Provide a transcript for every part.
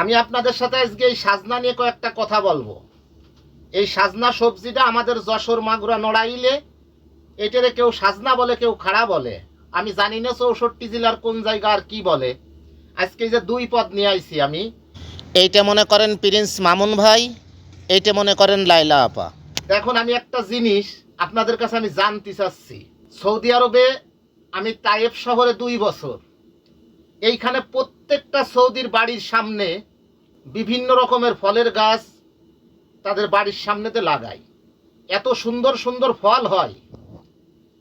আমি আপনাদের সাথে আজকে এই সাজনা নিয়ে কয়েকটা কথা বলবো। এই সাজনা সবজিটা আমাদের যশোর মাগুরা নড়াইলে এটারে কেউ সাজনা বলে, কেউ খাড়া বলে। আমি জানি না 64 জেলার কোন জায়গা আর কি বলে। আজকে যে দুই পদ নিয়ে আইছি আমি, এইটা মনে করেন প্রিন্স মামুন ভাই, এইটা মনে করেন লাইলা আপা। এখন আমি একটা জিনিস আপনাদের কাছে আমি জানতে চাচ্ছি। সৌদি আরবে আমি তায়েফ শহরে 2 বছর, এইখানে প্রত্যেকটা সৌদির বাড়ির সামনে বিভিন্ন রকমের ফলের গাছ তাদের বাড়ির সামনেতে লাগায়। এত সুন্দর সুন্দর ফল হয়,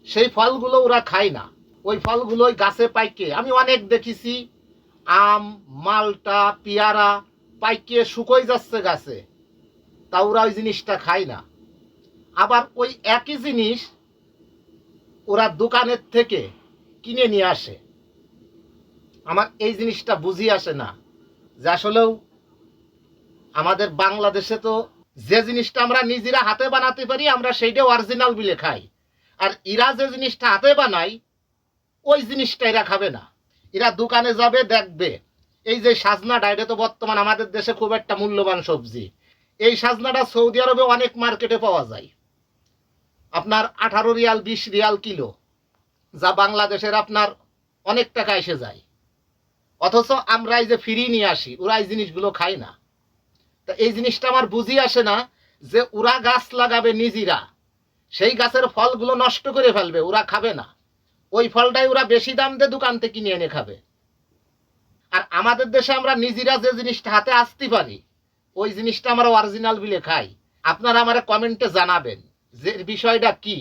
সেই ফলগুলো ওরা খায় না। ওই ফলগুলোই গাছে পাইকে আমি অনেক দেখেছি। আম, মালটা, পেয়ারা পাইকে শুকোই যাচ্ছে গাছে, তা ওরা ওই জিনিসটা খায় না। আবার ওই একই জিনিস ওরা দোকানের থেকে কিনে নিয়ে আসে। আমার এই জিনিসটা বুঝি আসে না যে আসলেও আমাদের বাংলাদেশে তো যে জিনিসটা আমরা নিজেরা হাতে বানাতে পারি আমরা সেইটা অরিজিনাল বলে খাই, আর এরা যে জিনিসটা হাতে বানায় ওই জিনিসটা এরা খাবে না। এরা দোকানে যাবে, দেখবে এই যে সাজনাটা, এটা তো বর্তমান আমাদের দেশে খুব একটা মূল্যবান সবজি। এই সাজনাটা সৌদি আরবে অনেক মার্কেটে পাওয়া যায়, আপনার 18 রিয়াল 20 রিয়াল কিলো, যা বাংলাদেশের আপনার অনেক টাকা এসে যায়। অথচ আমরা এই যে ফিরিয়ে নিয়ে আসি, ওরা এই জিনিসগুলো খায় না। তা এই জিনিসটা আমার বুঝি আসে না যে ওরা গাছ লাগাবে নিজেরা, সেই গাছের ফলগুলো নষ্ট করে ফেলবে, ওরা খাবে না। ওই ফলটাই ওরা বেশি দাম দিয়ে দোকান থেকে কিনে এনে খাবে। আর আমাদের দেশে আমরা নিজেরা যে জিনিসটা হাতে আসতে পারি ওই জিনিসটা আমরা অরিজিনাল বিলে খাই। আপনারা আমার কমেন্টে জানাবেন যে বিষয়টা কি।